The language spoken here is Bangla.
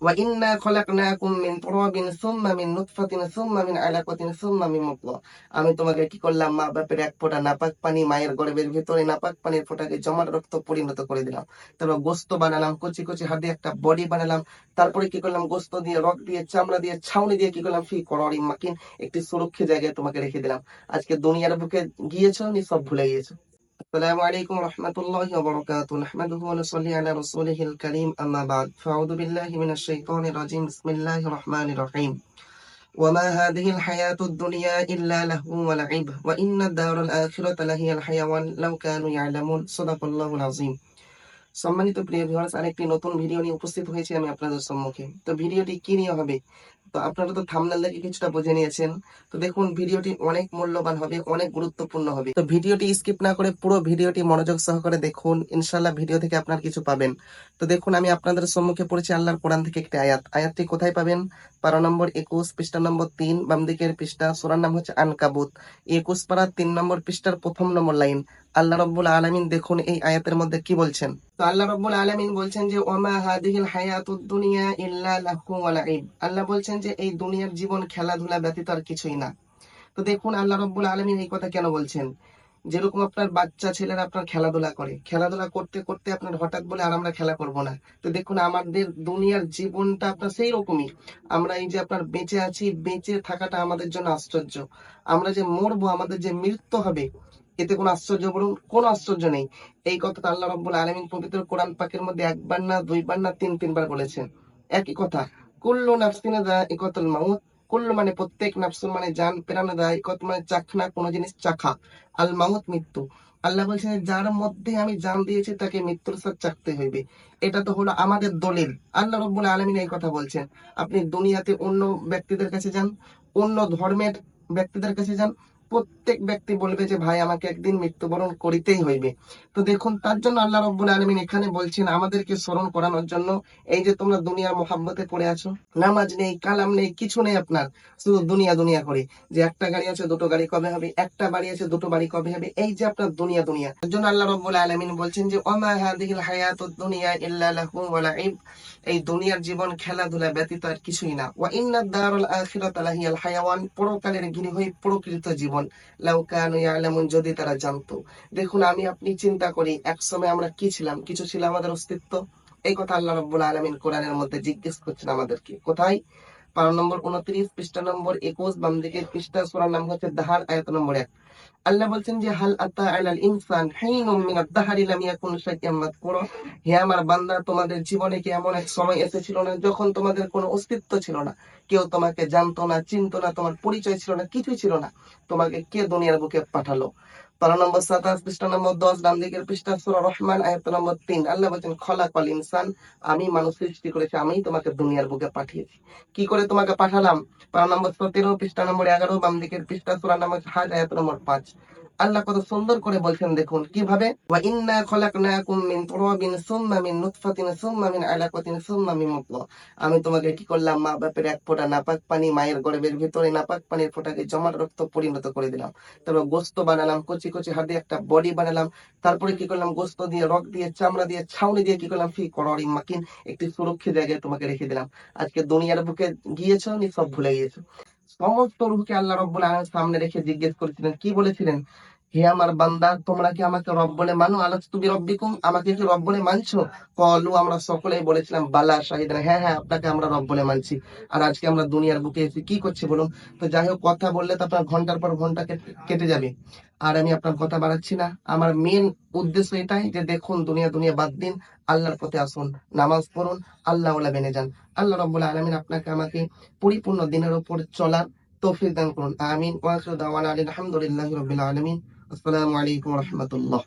ওয়া ইন্না খলাকনাকুম মিন তুরাবিন সুম্মা মিন নুতফাতিন সুম্মা মিন আলাকাতিন সুম্মা মিন মুদগা। আমি তোমাকে কি করলাম, মা বাপের এক ফোঁটা নাপাক পানি, মায়ের গর্ভের ভিতরে নাপাক পানির ফোঁটাকে জমাট রক্ত পরিণত করে দিলাম। তারপর গোস্ত বানালাম, কচি কচি হাতে একটা বডি বানালাম। তারপরে কি করলাম, গোস্ত দিয়ে, রক দিয়ে, চামড়া দিয়ে, ছাউনি দিয়ে কি করলাম, ফি করারি মাকিন, একটি সুরক্ষিত জায়গায় তোমাকে রেখে দিলাম। আজকে দুনিয়ার বুকে গিয়েছো, নি সব ভুলে গিয়েছো। আসসালামু আলাইকুম রহমতুল্লাহি ওয়া বারাকাতুহু। নাহমাদুহু ওয়া নুসাল্লি আলা রাসূলিহিল কারীম, আম্মা বা'দ। ফাআউযু বিল্লাহি মিনাশ শাইতানির রাজীম। বিসমিল্লাহির রহমানির রহিম। وما هذه الحياة الدنيا إلا لهو ولعب وإن الدار الآخرة لهي الحيوان لو كانوا يعلمون صدق الله العظيم। সম্মানিত প্রিয় ভিউয়ার্স, আরেকটি নতুন ভিডিও নিয়ে উপস্থিত হয়েছি আমি আপনাদের সম্মুখে। তো ভিডিওটি কি নিয়ে হবে, তো আপনারা তো থাম্বনেল দেখে কিছুটা বুঝে নিয়েছেন। তো দেখুন, ভিডিওটি অনেক মূল্যবান হবে, অনেক গুরুত্বপূর্ণ হবে। তো ভিডিওটি স্কিপ না করে পুরো ভিডিওটি মনোযোগ সহকারে দেখুন, ইনশাআল্লাহ ভিডিও থেকে আপনার কিছু পাবেন। তো দেখুন, আমি আপনাদের সম্মুখে পড়েছি আল্লাহর কোরআন থেকে একটি আয়াত। আয়াতটি কোথায় পাবেন? পারা নম্বর 21, পৃষ্ঠা নম্বর 3, বাম দিকের পৃষ্ঠা। সূরার নাম হচ্ছে আনকাবুত, 21 পারা 3 নম্বর পৃষ্ঠার প্রথম নম্বর লাইন। আল্লাহ রাব্বুল আলামিন দেখুন এই আয়াতের মধ্যে কি বলছেন। তো আল্লাহ রাব্বুল আলামিন বলছেন যে ওমা হাদিহিল হায়াতুদ দুনিয়া ইল্লা লাহু ওয়া লাইব। আল্লাহ বলছেন যে এই দুনিয়ার জীবন খেলাধুলা ব্যতীত আর কিছুই না। তো দেখুন, আল্লাহ রাব্বুল আলামিন এই কথা কেন বলছেন? যেরকম আপনার বাচ্চা ছেলেরা আপনার খেলাধুলা করে, খেলাধুলা করতে করতে আপনার হঠাৎ বলে আর আমরা খেলা করব না। তো দেখুন, আমাদের দুনিয়ার জীবনটা আপনার সেই রকমই। আমরা এই যে আপনার বেঁচে আছি, বেঁচে থাকাটা আমাদের জন্য আশ্চর্য। আমরা যে মরবো, আমাদের যে মৃত্যু হবে, এতে কোনো আশ্চর্য বলুন? কোনো আশ্চর্য নেই। এই কথাটা আল্লাহ রাব্বুল আলামিন পবিত্র কোরআন পাকের মধ্যে একবার না, দুইবার না, তিনবার বলেছেন। একই কথা, কুল্লু নাফসিন যায়িকাতুল মাউত। কুল্লু মানে প্রত্যেক, নাফসুন মানে জান, প্রাণ, যায়িকাত মানে চাখনা, কোনো জিনিস চাখা, আল মাউত মৃত্যু। আল্লাহ বলছেন যার মধ্যে আমি জান দিয়েছি তাকে মৃত্যুর স্বাদ চাখতে হইবে। এটা তো হলো আমাদের দলিল। আল্লাহ রাব্বুল আলামিন এই কথা বলছেন। আপনি দুনিয়াতে অন্য ব্যক্তিদের কাছে যান, অন্য ধর্মের ব্যক্তিদের কাছে যান, প্রত্যেক ব্যক্তি বলবে যে ভাই আমাকে একদিন মৃত্যুবরণ করিতেই হইবে। তো দেখুন, তার জন্য আল্লাহ রাব্বুল আলামিন এখানে বলছেন আমাদেরকে স্মরণ করানোর জন্য। এই যে তোমরা দুনিয়ার মোহাব্বতে পড়ে আছো, নামাজ নেই, কালাম নেই, কিছু নেই আপনার, শুধু দুনিয়া দুনিয়া করে, যে একটা গাড়ি আছে দুটো গাড়ি কবে হবে, একটা বাড়ি আছে দুটো বাড়ি কবে হবে, এই যে আপনার দুনিয়া দুনিয়া। তার জন্য আল্লাহ রাব্বুল আলামিন বলছেন যে ওমা হাদিহিল হায়াতুদ দুনিয়া ইল্লা লাহু ওয়া লাইব। এই দুনিয়ার জীবন খেলাধুলা ব্যতীত আর কিছুই না। ওয়া ইন্নাদ দারুল আখিরাতা লাহিয়াল হায়াওয়ান। পরকালের গৃহই প্রকৃত জীবন। লাউ কানু ইয়ালামুন, যদি তারা জানতো। দেখুন, আমি আপনি চিন্তা করি একসময় আমরা কি ছিলাম? কিছু ছিল আমাদের অস্তিত্ব? এই কথা আল্লাহ রাব্বুল আলামিন কোরআনের মধ্যে জিজ্ঞেস করছেন আমাদেরকে। কোথায়? পারা নম্বর 29, পৃষ্ঠা নম্বর 21, বাম দিকের পৃষ্ঠা। সূরার নাম হচ্ছে দাহার, আয়াত নম্বর 1। আল্লাহ বলছেন যে হাল আতা আলাল ইনসান হিনুম মিনাদ দাহরি লাম ইয়াকুন শাইআম মাযকুরা। হে আমার বান্দা, তোমাদের জীবনে কি এমন এক সময় এসেছিল না যখন তোমাদের কোনো অস্তিত্ব ছিল না? কেউ তোমাকে জানতো না, চিনতো না, তোমার পরিচয় ছিল না, কিছুই ছিল না। তোমাকে কে দুনিয়ার বুকে পাঠালো? পারা নম্বর 27, পৃষ্ঠা নম্বর 10, ডান দিকের পৃষ্ঠা, সূরা রহমান, আয়াত নম্বর 3। আল্লাহ বলছেন খলাকাল ইনসান। আমি মানুষ সৃষ্টি করেছি, আমিই তোমাকে দুনিয়ার বুকে পাঠিয়েছি। কি করে তোমাকে পাঠালাম? পারা নম্বর 17, পৃষ্ঠা নম্বর 11, বাম দিকের পৃষ্ঠা, সূরা নাম হাজ, আয়াত নম্বর 5। আল্লাহ কত সুন্দর করে বলছেন, দেখুন কিভাবে। ওয়া ইন্না খলাকনাকুম মিন তুরাবিন সুম্মা মিন নুতফাতিন সুম্মা মিন আলাকাতিন সুম্মা মিন মুদগা। আমি তোমাকে কি করলাম, মা বাপের এক ফোঁটা নাপাক পানি, মায়ের গর্ভের ভিতরে নাপাক পানির ফোঁটাকে জমাট রক্ত পরিণত করে দিলাম। তারপর গোস্ত বানালাম, কচি কচি হাতে একটা বডি বানালাম। তারপরে কি করলাম, গোস্ত দিয়ে, রক দিয়ে, চামড়া দিয়ে, ছাউনি দিয়ে কি করলাম, ফি করারি মাকিন, একটি সুরক্ষিত জায়গায় তোমাকে রেখে দিলাম। আজকে দুনিয়ার বুকে গিয়েছো, নি সব ভুলে গিয়েছো। সমস্ত রূহকে আল্লাহ রাব্বুল আলামিন সামনে রেখে জিজ্ঞেস করেছিলেন, কি বলেছিলেন? হে আমার বান্দা, তোমরা কি আমাকে রব বলে মানো? আলাস্তু বিরব্বিকুম, আমাকে কি রব বলে মানছো? ক্বালু, আমরা সকলেই বলেছিলাম বালা শাহিদনা, হ্যাঁ হ্যাঁ আপনাকে আমরা রব বলে মানছি। আর আজকে আমরা দুনিয়ার বুকে এসে কি করছি বলুন? তো যাই হোক, কথা বললে তো আপনার ঘন্টার পর ঘন্টা কেটে যাবে। আর আমি আপনার কথা বাড়াচ্ছি না। আমার মেন উদ্দেশ্য এটাই যে দেখুন, দুনিয়া দুনিয়া বাদ দিন, আল্লাহর পথে আসুন, নামাজ পড়ুন, আল্লাহ ওয়ালা বেনে যান। আল্লাহ রাব্বুল আলামিন আপনাকে আমাকে পরিপূর্ণ দিনের উপর চলার তৌফিক দান করুন। আমিন। ওয়া আখিরু দাওয়ানা আলহামদুলিল্লাহি রাব্বিল আলামিন। আসসালামু আলাইকুম ওয়া রাহমাতুল্লাহ।